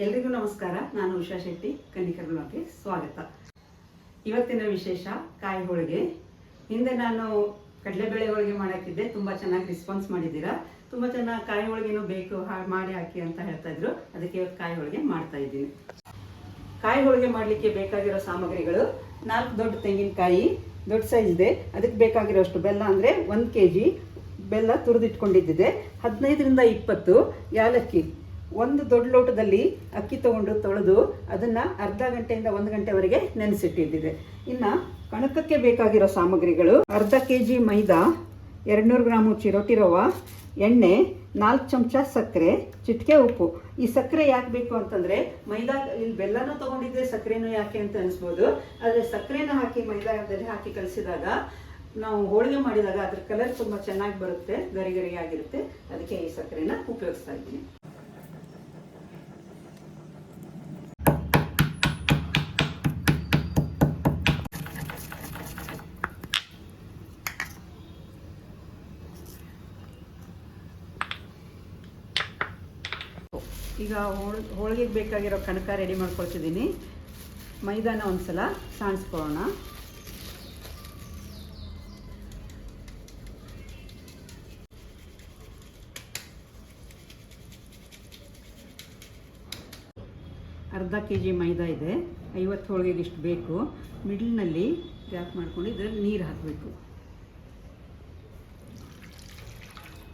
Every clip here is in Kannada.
ಎಲ್ರಿಗೂ ನಮಸ್ಕಾರ. ನಾನು ಉಷಾ ಶೆಟ್ಟಿ, ಕನ್ನಿಕರ್ಗಳಕ್ಕೆ ಸ್ವಾಗತ. ಇವತ್ತಿನ ವಿಶೇಷ ಕಾಯಿ ಹೋಳಿಗೆ. ಹಿಂದೆ ನಾನು ಕಡಲೆಬೇಳೆ ಹೋಳಿಗೆ ಮಾಡಾಕಿದ್ದೆ, ತುಂಬ ಚೆನ್ನಾಗಿ ರೆಸ್ಪಾನ್ಸ್ ಮಾಡಿದ್ದೀರಾ. ತುಂಬ ಚೆನ್ನಾಗಿ ಕಾಯಿ ಹೋಳಿಗೆನೂ ಬೇಕು ಮಾಡಿ ಹಾಕಿ ಅಂತ ಹೇಳ್ತಾ ಇದ್ರು. ಅದಕ್ಕೆ ಇವತ್ತು ಕಾಯಿ ಹೋಳಿಗೆ ಮಾಡ್ತಾ ಇದ್ದೀನಿ. ಕಾಯಿ ಹೋಳಿಗೆ ಮಾಡಲಿಕ್ಕೆ ಬೇಕಾಗಿರೋ ಸಾಮಗ್ರಿಗಳು: 4 ದೊಡ್ಡ ತೆಂಗಿನಕಾಯಿ, ದೊಡ್ಡ ಸೈಜ್ ಇದೆ. ಅದಕ್ಕೆ ಬೇಕಾಗಿರೋಷ್ಟು ಬೆಲ್ಲ ಅಂದರೆ 1 kg ಬೆಲ್ಲ ತುರಿದಿಟ್ಕೊಂಡಿದ್ದಿದೆ. 15ರಿಂದ 20 ಯಾಲಕ್ಕಿ. 1 ದೊಡ್ಡ ಲೋಟದಲ್ಲಿ ಅಕ್ಕಿ ತಗೊಂಡು ತೊಳೆದು ಅದನ್ನು ಅರ್ಧ ಗಂಟೆಯಿಂದ 1 ಗಂಟೆವರೆಗೆ ನೆನೆಸಿಟ್ಟಿದ್ದಿದೆ. ಇನ್ನು ಕಣಕಕ್ಕೆ ಬೇಕಾಗಿರೋ ಸಾಮಗ್ರಿಗಳು: ಅರ್ಧ kg ಮೈದಾ, 200 ಗ್ರಾಮು ಚಿರೋಟಿ ರವೆ, ಎಣ್ಣೆ, 4 ಚಮಚ ಸಕ್ಕರೆ, ಚಿಟಿಕೆ ಉಪ್ಪು. ಈ ಸಕ್ಕರೆ ಯಾಕೆ ಬೇಕು ಅಂತಂದರೆ, ಮೈದಾ ಇಲ್ಲಿ ಬೆಲ್ಲನೂ ತೊಗೊಂಡಿದ್ದೆ, ಸಕ್ಕರೆನೂ ಯಾಕೆ ಅಂತ ಅನಿಸ್ಬೋದು. ಆದರೆ ಸಕ್ಕರೆನ ಹಾಕಿ ಮೈದಾದಲ್ಲಿ ಹಾಕಿ ಕಲಿಸಿದಾಗ ನಾವು ಹೋಳಿಗೆ ಮಾಡಿದಾಗ ಅದ್ರ ಕಲರ್ ತುಂಬ ಚೆನ್ನಾಗಿ ಬರುತ್ತೆ, ಗರಿ ಗರಿಯಾಗಿರುತ್ತೆ. ಅದಕ್ಕೆ ಈ ಸಕ್ಕರೆನ ಉಪಯೋಗಿಸ್ತಾ ಇದ್ದೀನಿ. ಈಗ ಹೋಳಿಗೆಗೆ ಬೇಕಾಗಿರೋ ಕಣಕ ರೆಡಿ ಮಾಡ್ಕೊಳ್ತಿದ್ದೀನಿ. ಮೈದಾನ ಒಂದ್ಸಲ ಸಾಣಿಸ್ಕೊಳ್ಳೋಣ. ಅರ್ಧ kg ಮೈದಾ ಇದೆ. 50 ಹೋಳಿಗೆಗೆ ಇಷ್ಟು ಬೇಕು. ಮಿಡ್ಲ್ನಲ್ಲಿ ಗ್ಯಾಪ್ ಮಾಡ್ಕೊಂಡು ಇದರಲ್ಲಿ ನೀರು ಹಾಕಬೇಕು.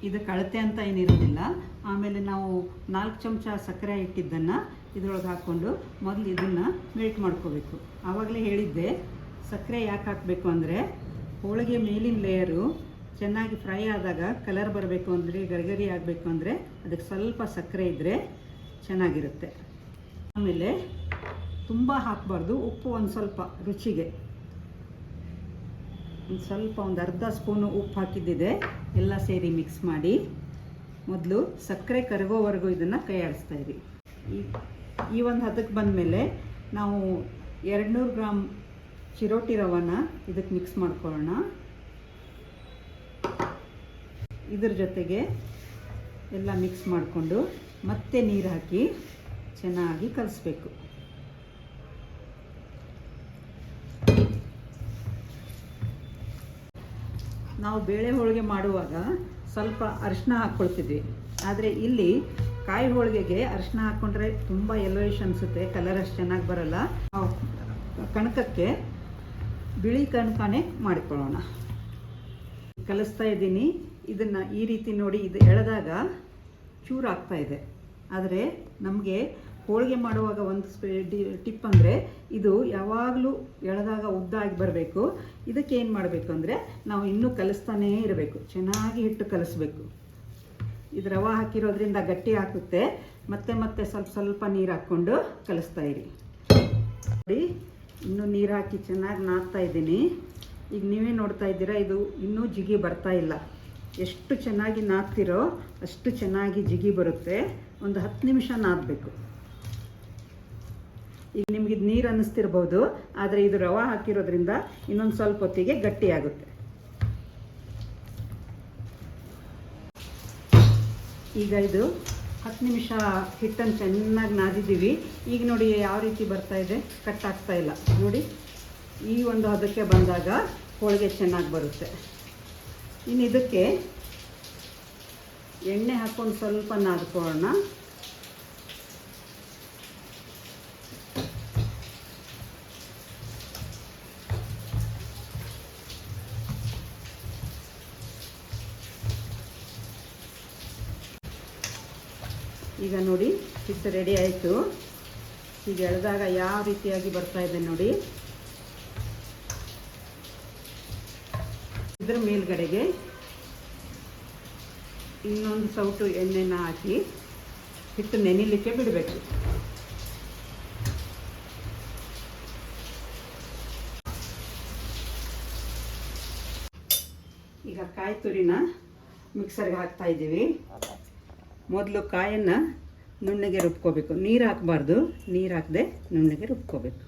ಇದಕ್ಕೆ ಅಳತೆ ಅಂತ ಏನಿರೋದಿಲ್ಲ. ಆಮೇಲೆ ನಾವು 4 ಚಮಚ ಸಕ್ಕರೆ ಇಟ್ಟಿದ್ದನ್ನು ಇದರೊಳಗೆ ಹಾಕ್ಕೊಂಡು ಮೊದಲು ಇದನ್ನು ಮೆಲ್ಟ್ ಮಾಡ್ಕೋಬೇಕು. ಆವಾಗಲೇ ಹೇಳಿದ್ದೆ, ಸಕ್ಕರೆ ಯಾಕೆ ಹಾಕಬೇಕು ಅಂದರೆ ಹೋಳಿಗೆ ಮೇಲಿನ ಲೇಯರು ಚೆನ್ನಾಗಿ ಫ್ರೈ ಆದಾಗ ಕಲರ್ ಬರಬೇಕು ಅಂದರೆ, ಗರಿಗರಿ ಆಗಬೇಕು ಅಂದರೆ ಅದಕ್ಕೆ ಸ್ವಲ್ಪ ಸಕ್ಕರೆ ಇದ್ದರೆ ಚೆನ್ನಾಗಿರುತ್ತೆ. ಆಮೇಲೆ ತುಂಬ ಹಾಕಬಾರ್ದು. ಉಪ್ಪು ಒಂದು ಸ್ವಲ್ಪ ರುಚಿಗೆ ಒಂದು ಅರ್ಧ ಸ್ಪೂನು ಉಪ್ಪು ಹಾಕಿದ್ದಿದೆ. ಎಲ್ಲ ಸೇರಿ ಮಿಕ್ಸ್ ಮಾಡಿ ಮೊದಲು ಸಕ್ಕರೆ ಕರಗೋವರೆಗೂ ಇದನ್ನು ಕೈ ಆಡಿಸ್ತಾ ಇರಿ. ಈ ಒಂದು ಹದಕ್ಕೆ ಬಂದಮೇಲೆ ನಾವು 200 ಗ್ರಾಮ್ ಚಿರೋಟಿ ರವನ ಇದಕ್ಕೆ ಮಿಕ್ಸ್ ಮಾಡ್ಕೊಳ್ಳೋಣ. ಇದ್ರ ಜೊತೆಗೆ ಎಲ್ಲ ಮಿಕ್ಸ್ ಮಾಡಿಕೊಂಡು ಮತ್ತೆ ನೀರು ಹಾಕಿ ಚೆನ್ನಾಗಿ ಕಲಿಸ್ಬೇಕು. ನಾವು ಬೇಳೆ ಹೋಳಿಗೆ ಮಾಡುವಾಗ ಸ್ವಲ್ಪ ಅರಿಶಿನ ಹಾಕ್ಕೊಳ್ತಿದ್ವಿ. ಆದರೆ ಇಲ್ಲಿ ಕಾಯಿ ಹೋಳಿಗೆಗೆ ಅರಿಶಿನ ಹಾಕ್ಕೊಂಡ್ರೆ ತುಂಬ ಯೆಲ್ಲೋಯಿಶ್ ಅನಿಸುತ್ತೆ, ಕಲರ್ ಅಷ್ಟು ಚೆನ್ನಾಗಿ ಬರೋಲ್ಲ. ಕಣಕಕ್ಕೆ ಬಿಳಿ ಕಣಕನೇ ಮಾಡಿಕೊಳ್ಳೋಣ. ಕಲಿಸ್ತಾ ಇದ್ದೀನಿ. ಇದನ್ನು ಈ ರೀತಿ ನೋಡಿ, ಇದು ಎಳೆದಾಗ ಚೂರು ಆಗ್ತಾ ಇದೆ. ಆದರೆ ನಮಗೆ ಹೋಳಿಗೆ ಮಾಡುವಾಗ ಒಂದು ಟಿಪ್ ಅಂದರೆ, ಇದು ಯಾವಾಗಲೂ ಎಳೆದಾಗ ಉದ್ದಾಗಿ ಬರಬೇಕು. ಇದಕ್ಕೆ ಏನು ಮಾಡಬೇಕು ಅಂದರೆ, ನಾವು ಇನ್ನೂ ಕಲಿಸ್ತಾನೇ ಇರಬೇಕು. ಚೆನ್ನಾಗಿ ಹಿಟ್ಟು ಕಲಿಸ್ಬೇಕು. ಇದು ರವೆ ಹಾಕಿರೋದ್ರಿಂದ ಗಟ್ಟಿ ಹಾಕುತ್ತೆ. ಮತ್ತೆ ಸ್ವಲ್ಪ ಸ್ವಲ್ಪ ನೀರು ಹಾಕ್ಕೊಂಡು ಕಲಿಸ್ತಾ ಇರಿ. ನೋಡಿ, ಇನ್ನೂ ನೀರು ಹಾಕಿ ಚೆನ್ನಾಗಿ ನಾದ್ತಾ ಇದ್ದೀನಿ. ಈಗ ನೀವೇ ನೋಡ್ತಾ ಇದ್ದೀರಾ, ಇದು ಇನ್ನೂ ಜಿಗಿ ಬರ್ತಾ ಇಲ್ಲ. ಎಷ್ಟು ಚೆನ್ನಾಗಿ ನಾದ್ತಿರೋ ಅಷ್ಟು ಚೆನ್ನಾಗಿ ಜಿಗಿ ಬರುತ್ತೆ. ಒಂದು 10 ನಿಮಿಷ ನಾದಬೇಕು. ಈಗ ನಿಮಗೆ ನೀರು ಅನ್ನಿಸ್ತಿರ್ಬೋದು, ಆದರೆ ಇದು ರವೆ ಹಾಕಿರೋದ್ರಿಂದ ಇನ್ನೊಂದು ಸ್ವಲ್ಪ ಹೊತ್ತಿಗೆ ಗಟ್ಟಿಯಾಗುತ್ತೆ. ಈಗ ಇದು 10 ನಿಮಿಷ ಹಿಟ್ಟನ್ನು ಚೆನ್ನಾಗಿ ನಾದಿದ್ದೀವಿ. ಈಗ ನೋಡಿ ಯಾವ ರೀತಿ ಬರ್ತಾ ಇದೆ, ಕಟ್ ಆಗ್ತಾ ಇಲ್ಲ. ನೋಡಿ, ಈ ಒಂದು ಹದಕ್ಕೆ ಬಂದಾಗ ಹೋಳಿಗೆ ಚೆನ್ನಾಗಿ ಬರುತ್ತೆ. ಇನ್ನು ಇದಕ್ಕೆ ಎಣ್ಣೆ ಹಾಕ್ಕೊಂಡು ಸ್ವಲ್ಪ ನಾದ್ಕೊಳ್ಳೋಣ. ಈಗ ನೋಡಿ, ಹಿಟ್ಟು ರೆಡಿ ಆಯಿತು. ಈಗ ಎಳೆದಾಗ ಯಾವ ರೀತಿಯಾಗಿ ಬರ್ತಾ ಇದೆ ನೋಡಿ. ಇದರ ಮೇಲ್ಗಡೆಗೆ ಇನ್ನೊಂದು ಸೌಟು ಎಣ್ಣೆನ ಹಾಕಿ ಹಿಟ್ಟು ನೆನಿಲಿಕ್ಕೆ ಬಿಡಬೇಕು. ಈಗ ಕಾಯಿ ತುರಿನ ಮಿಕ್ಸರ್ಗೆ ಹಾಕ್ತಾ ಇದ್ದೀವಿ. ಮೊದಲು ಕಾಯನ್ನು ನುಣ್ಣಗೆ ರುಬ್ಕೋಬೇಕು. ನೀರು ಹಾಕಬಾರ್ದು, ನೀರು ಹಾಕದೆ ನುಣ್ಣಗೆ ರುಬ್ಕೋಬೇಕು.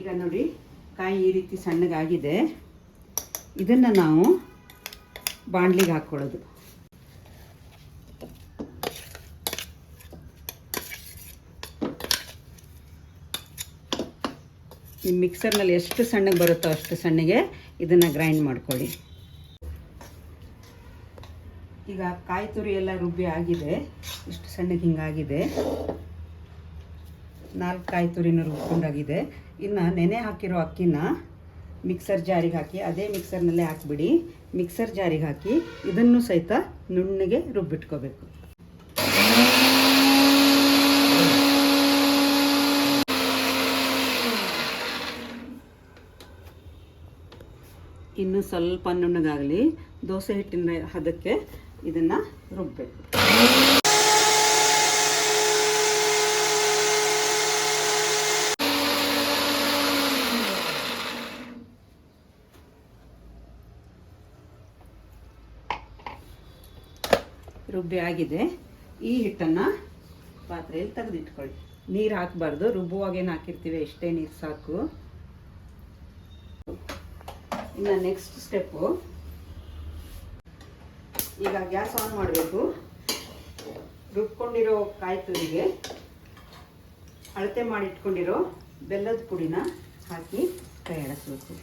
ಈಗ ನೋಡಿ ಕಾಯಿ ಈ ರೀತಿ ಸಣ್ಣಗಾಗಿದೆ. ಇದನ್ನು ನಾವು ಬಾಣಲಿಗೆ ಹಾಕ್ಕೊಳ್ಳೋದು. ಈ ಮಿಕ್ಸರ್ನಲ್ಲಿ ಎಷ್ಟು ಸಣ್ಣಗೆ ಬರುತ್ತೋ ಅಷ್ಟು ಸಣ್ಣಗೆ ಇದನ್ನು ಗ್ರೈಂಡ್ ಮಾಡ್ಕೊಳ್ಳಿ. ಈಗ ಕಾಯಿ ತುರಿ ಎಲ್ಲ ರುಬ್ಬಿ ಆಗಿದೆ. ಇಷ್ಟು ಸಣ್ಣಗೆ ಹಿಂಗಾಗಿದೆ. 4 ಕಾಯಿ ತುರಿನೂ ರುಬ್ಕೊಂಡಾಗಿದೆ. ಇನ್ನು ನೆನೆ ಹಾಕಿರೋ ಅಕ್ಕಿನ ಮಿಕ್ಸರ್ ಜಾರಿಗೆ ಹಾಕಿ ಅದೇ ಮಿಕ್ಸರ್ನಲ್ಲೇ ಹಾಕಿಬಿಡಿ. ಮಿಕ್ಸರ್ ಜಾರಿಗೆ ಹಾಕಿ ಇದನ್ನು ಸಹಿತ ನುಣ್ಣಗೆ ರುಬ್ಬಿಟ್ಕೋಬೇಕು. ಇನ್ನು ಸ್ವಲ್ಪ ನುಣ್ಣಗಾಗಲಿ. ದೋಸೆ ಹಿಟ್ಟಿನ ಹದಕ್ಕೆ ಇದನ್ನು ರುಬ್ಬಬೇಕು. ರುಬ್ಬಿ ಆಗಿದೆ. ಈ ಹಿಟ್ಟನ್ನು ಪಾತ್ರೆಯಲ್ಲಿ ತೆಗೆದಿಟ್ಕೊಳ್ಳಿ. ನೀರು ಹಾಕಬಾರ್ದು. ರುಬ್ಬುವಾಗೇನು ಹಾಕಿರ್ತೀವಿ ಎಷ್ಟೇ ನೀರು ಸಾಕು. ಇನ್ನು ನೆಕ್ಸ್ಟ್ ಸ್ಟೆಪ್ಪು, ಈಗ ಗ್ಯಾಸ್ ಆನ್ ಮಾಡಬೇಕು. ರುಬ್ಕೊಂಡಿರೋ ಕಾಯಿ ತುರಿಗೆ ಅಳತೆ ಮಾಡಿಟ್ಕೊಂಡಿರೋ ಬೆಲ್ಲದ ಪುಡಿನ ಹಾಕಿ ಕೈ ಆಡಿಸ್ಬೇಕು.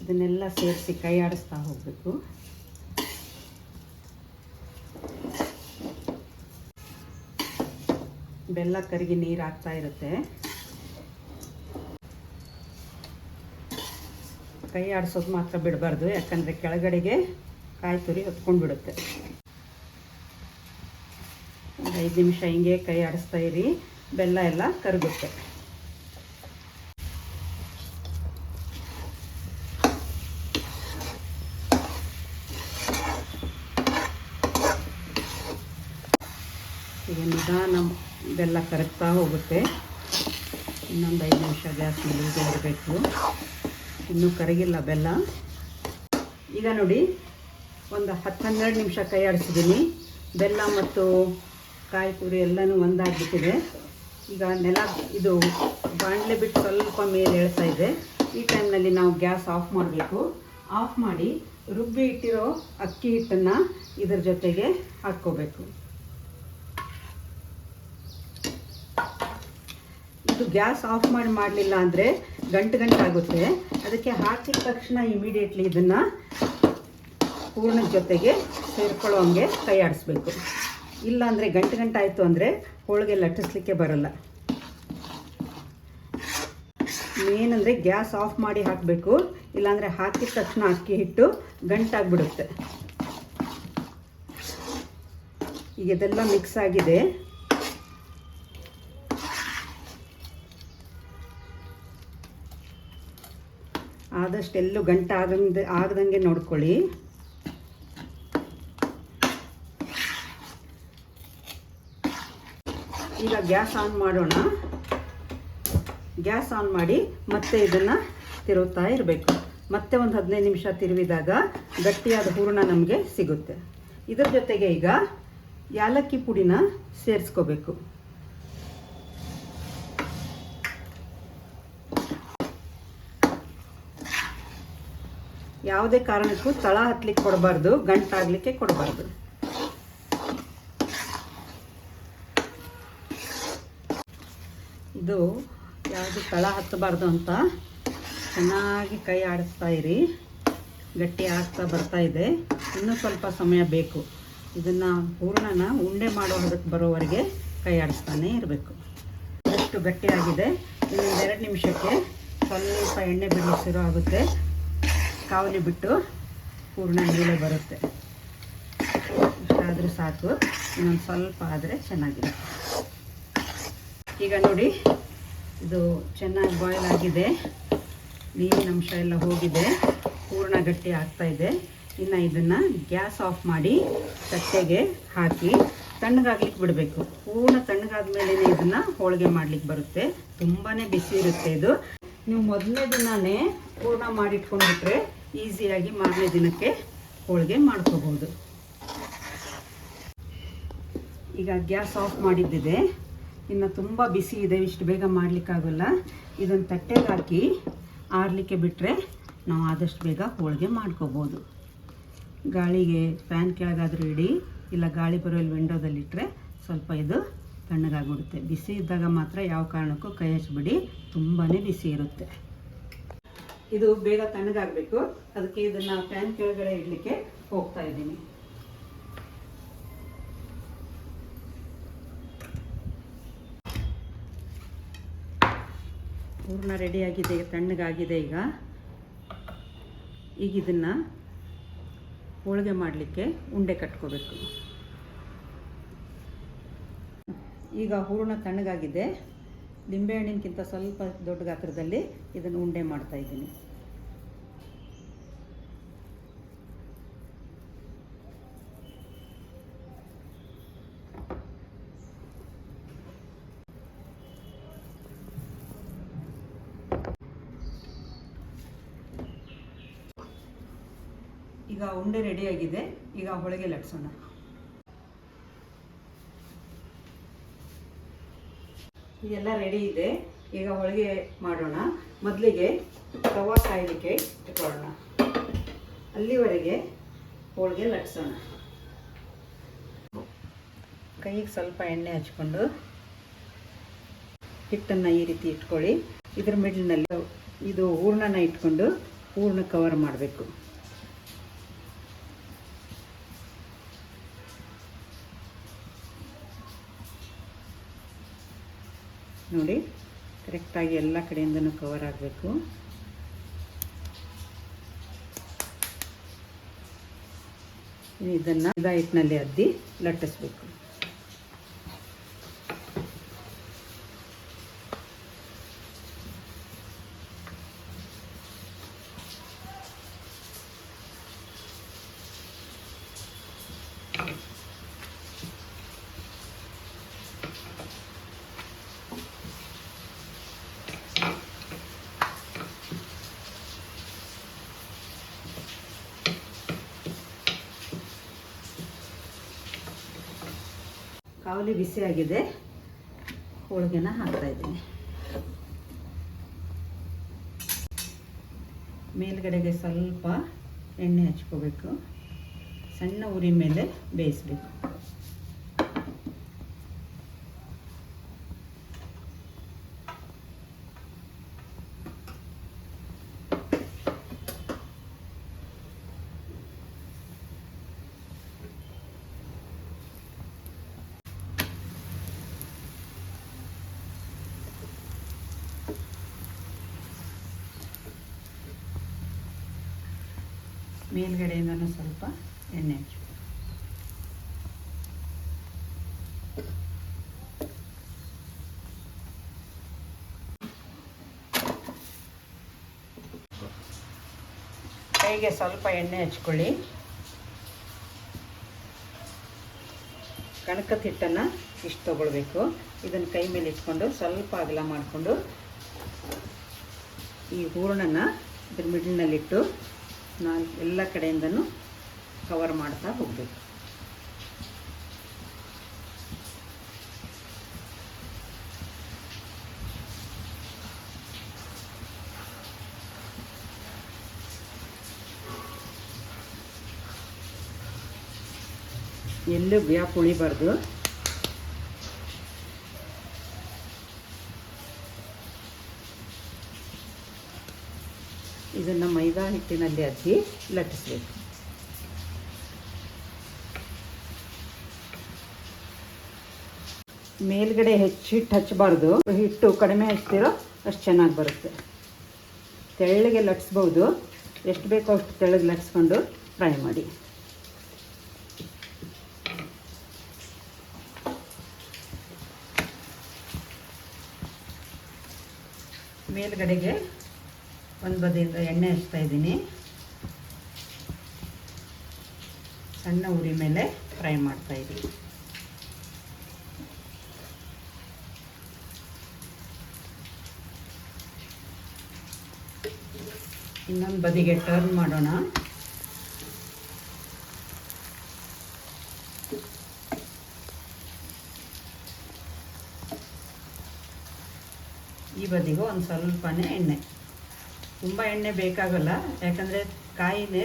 ಇದನ್ನೆಲ್ಲ ಸೇರಿಸಿ ಕೈ ಆಡಿಸ್ತಾ ಹೋಗಬೇಕು. ಬೆಲ್ಲ ಕರಗಿ ನೀರು ಹಾಕ್ತಾ ಇರುತ್ತೆ. ಕೈ ಆಡಿಸೋದು ಮಾತ್ರ ಬಿಡಬಾರ್ದು, ಯಾಕಂದರೆ ಕೆಳಗಡೆಗೆ ಕಾಯಿ ತುರಿ ಹೊತ್ಕೊಂಡು ಬಿಡುತ್ತೆ. ಒಂದು 5 ನಿಮಿಷ ಹಿಂಗೆ ಕೈ ಆಡಿಸ್ತಾ ಇರಿ. ಬೆಲ್ಲ ಎಲ್ಲ ಕರಗುತ್ತೆ. ಈಗ ನಿಧಾನ ಬೆಲ್ಲ ಕರಗ್ತಾ ಹೋಗುತ್ತೆ. ಇನ್ನೊಂದು 5 ನಿಮಿಷ ಗ್ಯಾಸ್ ಮೇಲೆ ಇರಬೇಕು. ಇನ್ನೂ ಕರಗಿಲ್ಲ ಬೆಲ್ಲ. ಈಗ ನೋಡಿ ಒಂದು 10-12 ನಿಮಿಷ ಕೈ ಆಡಿಸಿದ್ದೀನಿ. ಬೆಲ್ಲ ಮತ್ತು ಕಾಯಿ ತುರಿ ಎಲ್ಲನೂ ಒಂದಾಗಿಬಿಟ್ಟಿದೆ. ಈಗ ಇದು ಬಾಣಲೆ ಬಿಟ್ಟು ಸ್ವಲ್ಪ ಮೇಲೆ ಏಳ್ತಾ ಇದೆ. ಈ ಟೈಮ್ನಲ್ಲಿ ನಾವು ಗ್ಯಾಸ್ ಆಫ್ ಮಾಡಬೇಕು. ಆಫ್ ಮಾಡಿ ರುಬ್ಬಿ ಇಟ್ಟಿರೋ ಅಕ್ಕಿ ಹಿಟ್ಟನ್ನು ಇದರ ಜೊತೆಗೆ ಹಾಕ್ಕೋಬೇಕು. ಇದು ಗ್ಯಾಸ್ ಆಫ್ ಮಾಡಲಿಲ್ಲ ಅಂದರೆ ಗಂಟಾಗುತ್ತೆ. ಅದಕ್ಕೆ ಹಾಕಿದ ತಕ್ಷಣ ಇಮಿಡಿಯೇಟ್ಲಿ ಇದನ್ನು ಹೂರ್ಣದ ಜೊತೆಗೆ ಸೇರ್ಕೊಳ್ಳೋ ಹಂಗೆ ಕೈ ಆಡಿಸ್ಬೇಕು. ಇಲ್ಲ ಅಂದರೆ ಗಂಟಾಯಿತು ಅಂದರೆ ಹೋಳಿಗೆ ಲಟ್ಟಿಸ್ಲಿಕ್ಕೆ ಬರಲ್ಲ. ಏನಂದರೆ ಗ್ಯಾಸ್ ಆಫ್ ಮಾಡಿ ಹಾಕಬೇಕು. ಇಲ್ಲಾಂದರೆ ಹಾಕಿದ ತಕ್ಷಣ ಅಕ್ಕಿ ಹಿಟ್ಟು ಗಂಟಾಗ್ಬಿಡುತ್ತೆ. ಈಗ ಇದೆಲ್ಲ ಮಿಕ್ಸ್ ಆಗಿದೆ. ಆದಷ್ಟು ಎಲ್ಲೂ ಆಗದಂಗೆ ನೋಡ್ಕೊಳ್ಳಿ. ಈಗ ಗ್ಯಾಸ್ ಆನ್ ಮಾಡೋಣ. ಗ್ಯಾಸ್ ಆನ್ ಮಾಡಿ ಮತ್ತೆ ಇದನ್ನು ತಿರುವ್ತಾ ಇರಬೇಕು. ಮತ್ತೆ ಒಂದು 15 ನಿಮಿಷ ತಿರುವಿದಾಗ ಗಟ್ಟಿಯಾದ ಹೂರಣ ನಮಗೆ ಸಿಗುತ್ತೆ. ಇದರ ಜೊತೆಗೆ ಈಗ ಯಾಲಕ್ಕಿ ಪುಡಿನ ಸೇರಿಸ್ಕೋಬೇಕು. ಯಾವುದೇ ಕಾರಣಕ್ಕೂ ತಳ ಹತ್ತಲಿಕ್ಕೆ ಕೊಡಬಾರ್ದು, ಗಂಟಾಗಲಿಕ್ಕೆ ಕೊಡಬಾರ್ದು. ಇದು ಯಾವುದು ತಳ ಹತ್ತಬಾರ್ದು ಅಂತ ಚೆನ್ನಾಗಿ ಕೈ ಆಡಿಸ್ತಾ ಇರಿ. ಗಟ್ಟಿ ಆಗ್ತಾ ಬರ್ತಾ ಇದೆ. ಇನ್ನೂ ಸ್ವಲ್ಪ ಸಮಯ ಬೇಕು. ಇದನ್ನು ಹೂರಣನ ಉಂಡೆ ಮಾಡೋ ಹದಕ್ಕೆ ಬರೋವರೆಗೆ ಕೈ ಆಡಿಸ್ತಾನೆ ಇರಬೇಕು. ಎಷ್ಟು ಗಟ್ಟಿಯಾಗಿದೆ. ಇನ್ನೊಂದು 2 ನಿಮಿಷಕ್ಕೆ ಸ್ವಲ್ಪ ಎಣ್ಣೆ ಬಿಡಿಸಿರೋ ಆಗುತ್ತೆ. ಕಾವಲಿ ಬಿಟ್ಟು ಹೂರಣ ಮೇಲೆ ಬರುತ್ತೆ. ಇಷ್ಟಾದರೂ ಸಾಕು. ಇನ್ನೊಂದು ಸ್ವಲ್ಪ ಆದರೆ ಚೆನ್ನಾಗಿರುತ್ತೆ. ಈಗ ನೋಡಿ ಇದು ಚೆನ್ನಾಗಿ ಬಾಯ್ಲ್ ಆಗಿದೆ. ನೀರಿನ ಅಂಶ ಎಲ್ಲ ಹೋಗಿದೆ. ಹೂರಣ ಗಟ್ಟಿ ಆಗ್ತಾ ಇದೆ. ಇನ್ನು ಇದನ್ನು ಗ್ಯಾಸ್ ಆಫ್ ಮಾಡಿ ತಟ್ಟೆಗೆ ಹಾಕಿ ತಣ್ಣಗಾಗ್ಲಿಕ್ಕೆ ಬಿಡಬೇಕು. ಹೂರಣ ತಣ್ಣಗಾದ ಮೇಲೆ ಇದನ್ನು ಹೋಳಿಗೆ ಮಾಡ್ಲಿಕ್ಕೆ ಬರುತ್ತೆ. ತುಂಬಾ ಬಿಸಿ ಇರುತ್ತೆ ಇದು. ನೀವು ಮೊದಲನೇ ದಿನವೇ ಹೂರಣ ಮಾಡಿಟ್ಕೊಂಡ್ಬಿಟ್ರೆ ಈಸಿಯಾಗಿ ಮಾರನೇ ದಿನಕ್ಕೆ ಹೋಳಿಗೆ ಮಾಡ್ಕೋಬಹುದು. ಈಗ ಗ್ಯಾಸ್ ಆಫ್ ಮಾಡಿದ್ದಿದೆ. ಇನ್ನು ತುಂಬ ಬಿಸಿ ಇದೆ, ಇಷ್ಟು ಬೇಗ ಮಾಡಲಿಕ್ಕಾಗಲ್ಲ. ಇದನ್ನು ತಟ್ಟೆಗೆ ಹಾಕಿ ಆರಲಿಕ್ಕೆ ಬಿಟ್ಟರೆ ನಾವು ಆದಷ್ಟು ಬೇಗ ಹೋಳಿಗೆ ಮಾಡ್ಕೋಬೋದು. ಗಾಳಿಗೆ ಫ್ಯಾನ್ ಕೆಳಗಾದರೂ ಇಡಿ, ಇಲ್ಲ ಗಾಳಿ ಬರೋ ಇಲ್ಲಿ ವಿಂಡೋದಲ್ಲಿಟ್ಟರೆ ಸ್ವಲ್ಪ ಇದು ತಣ್ಣಗಾಗ್ಬಿಡುತ್ತೆ. ಬಿಸಿ ಇದ್ದಾಗ ಮಾತ್ರ ಯಾವ ಕಾರಣಕ್ಕೂ ಕೈ ಹಚ್ಬಿಡಿ, ತುಂಬಾ ಬಿಸಿ ಇರುತ್ತೆ. ಇದು ಬೇಗ ತಣ್ಣಗಾಗಬೇಕು, ಅದಕ್ಕೆ ಇದನ್ನು ಫ್ಯಾನ್ ಕೆಳಗಡೆ ಇಡಲಿಕ್ಕೆ ಹೋಗ್ತಾ ಇದ್ದೀನಿ. ಹೂರ್ಣ ರೆಡಿಯಾಗಿದೆ, ತಣ್ಣಗಾಗಿದೆ. ಈಗ ಇದನ್ನು ಹೋಳಿಗೆ ಮಾಡಲಿಕ್ಕೆ ಉಂಡೆ ಕಟ್ಕೋಬೇಕು. ಈಗ ಹೂರ್ಣ ತಣ್ಣಗಾಗಿದೆ. ಲಿಂಬೆಹಣ್ಣಿನಕ್ಕಿಂತ ಸ್ವಲ್ಪ ದೊಡ್ಡ ಗಾತ್ರದಲ್ಲಿ ಇದನ್ನು ಉಂಡೆ ಮಾಡ್ತಾ ಇದ್ದೀನಿ. ಈಗ ಉಂಡೆ ರೆಡಿಯಾಗಿದೆ. ಈಗ ಹೋಳಿಗೆ ಲಟ್ಸೋಣ. ಇದೆಲ್ಲ ರೆಡಿ ಇದೆ. ಈಗ ಹೋಳಿಗೆ ಮಾಡೋಣ. ಮೊದಲಿಗೆ ತವಾ ಕಾಯಲಿಕ್ಕೆ ಇಟ್ಕೊಳ್ಳೋಣ. ಅಲ್ಲಿವರೆಗೆ ಹೋಳಿಗೆ ಲಟ್ಸೋಣ. ಕೈಗೆ ಸ್ವಲ್ಪ ಎಣ್ಣೆ ಹಚ್ಕೊಂಡು ಹಿಟ್ಟನ್ನು ಈ ರೀತಿ ಇಟ್ಕೊಳ್ಳಿ. ಇದ್ರ ಮಿಡ್ಲ್ನಲ್ಲಿ ಇದು ಹೂರ್ಣನ ಇಟ್ಕೊಂಡು ಹೂರ್ಣ ಕವರ್ ಮಾಡಬೇಕು. ನೋಡಿ, ಕರೆಕ್ಟಾಗಿ ಎಲ್ಲ ಕಡೆಯಿಂದನೂ ಕವರ್ ಆಗಬೇಕು. ಇದನ್ನು ಹಿಟ್ಟಿನಲ್ಲಿ ಅದ್ದಿ ಲಟ್ಟಿಸ್ಬೇಕು. ಕಾವಲಿ ಬಿಸಿಯಾಗಿದೆ. ಹೋಳಿಗೆನ ಹಾಕ್ತಾ ಇದ್ದೀನಿ. ಮೇಲ್ಗಡೆಗೆ ಸ್ವಲ್ಪ ಎಣ್ಣೆ ಹಚ್ಕೋಬೇಕು. ಸಣ್ಣ ಉರಿ ಮೇಲೆ ಬೇಯಿಸಬೇಕು. ಮೇಲ್ಗಡೆಯಿಂದನೂ ಸ್ವಲ್ಪ ಎಣ್ಣೆ ಹಚ್ಚು. ಕೈಗೆ ಸ್ವಲ್ಪ ಎಣ್ಣೆ ಹಚ್ಕೊಳ್ಳಿ. ಕಣಕದ ಹಿಟ್ಟನ್ನು ಇಷ್ಟು ತಗೊಳ್ಬೇಕು. ಇದನ್ನು ಕೈ ಮೇಲೆ ಇಟ್ಕೊಂಡು ಸ್ವಲ್ಪ ಅಗಲ ಮಾಡಿಕೊಂಡು ಈ ಹೂರಣನ ಇದ್ರ ಮಿಡ್ಲ್ನಲ್ಲಿಟ್ಟು ಎಲ್ಲ ಕಡೆಯಿಂದನೂ ಕವರ್ ಮಾಡ್ತಾ ಹೋಗಬೇಕು. ಎಲ್ಲೂ ಗ್ಯಾಪ್ ಉಳಿಬಾರ್ದು. ಇದನ್ನು ಮೈದಾ ಹಿಟ್ಟಿನಲ್ಲಿ ಅದ್ದಿ ಲಟ್ಟಿಸಬೇಕು. ಮೇಲ್ಗಡೆ ಹೆಚ್ಚು ಹಿಟ್ಟು ಹಚ್ಚಬಾರ್ದು. ಹಿಟ್ಟು ಕಡಿಮೆ ಹಚ್ತಿರೋ ಅಷ್ಟು ಚೆನ್ನಾಗಿ ಬರುತ್ತೆ. ತೆಳ್ಳಗೆ ಲಟ್ಸ್ಬೋದು. ಎಷ್ಟು ಬೇಕೋ ಅಷ್ಟು ತೆಳ್ಳಗೆ ಲಟ್ಸ್ಕೊಂಡು ಫ್ರೈ ಮಾಡಿ. ಮೇಲ್ಗಡೆಗೆ ಒಂದು ಬದಿಯಿಂದ ಎಣ್ಣೆ ಹಚ್ತಾ ಇದ್ದೀನಿ. ಸಣ್ಣ ಉರಿ ಮೇಲೆ ಫ್ರೈ ಮಾಡ್ತಾ ಇದ್ದೀನಿ. ಇನ್ನೊಂದು ಬದಿಗೆ ಟರ್ನ್ ಮಾಡೋಣ. ಈ ಬದಿಗೂ ಒಂದು ಸ್ವಲ್ಪನೇ ಎಣ್ಣೆ, ತುಂಬ ಎಣ್ಣೆ ಬೇಕಾಗಲ್ಲ, ಯಾಕಂದರೆ ಕಾಯಿನೇ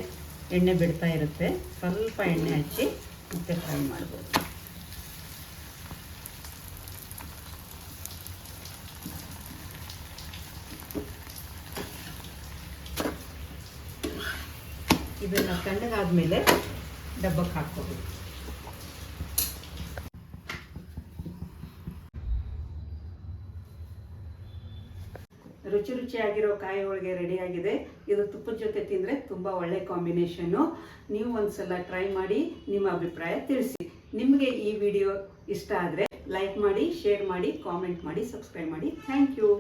ಎಣ್ಣೆ ಬಿಡ್ತಾ ಇರುತ್ತೆ. ಸ್ವಲ್ಪ ಎಣ್ಣೆ ಹಚ್ಚಿ ಮತ್ತೆ ಫ್ರೈ ಮಾಡ್ಬೋದು. ಇದನ್ನು ತಣ್ಣಗಾದ್ಮೇಲೆ ಡಬ್ಬಕ್ಕೆ ಹಾಕ್ಕೋಬೇಕು. ರುಚಿ ರುಚಿಯಾಗಿರೋ ಕಾಯಿ ಹೋಳಿಗೆ ರೆಡಿಯಾಗಿದೆ. ಇದು ತುಪ್ಪದ ಜೊತೆ ತಿಂದರೆ ತುಂಬ ಒಳ್ಳೆ ಕಾಂಬಿನೇಷನ್ನು. ನೀವು ಒಂದ್ಸಲ ಟ್ರೈ ಮಾಡಿ ನಿಮ್ಮ ಅಭಿಪ್ರಾಯ ತಿಳಿಸಿ. ನಿಮಗೆ ಈ ವಿಡಿಯೋ ಇಷ್ಟ ಆದರೆ ಲೈಕ್ ಮಾಡಿ, ಶೇರ್ ಮಾಡಿ, ಕಾಮೆಂಟ್ ಮಾಡಿ, ಸಬ್ಸ್ಕ್ರೈಬ್ ಮಾಡಿ. Thank you.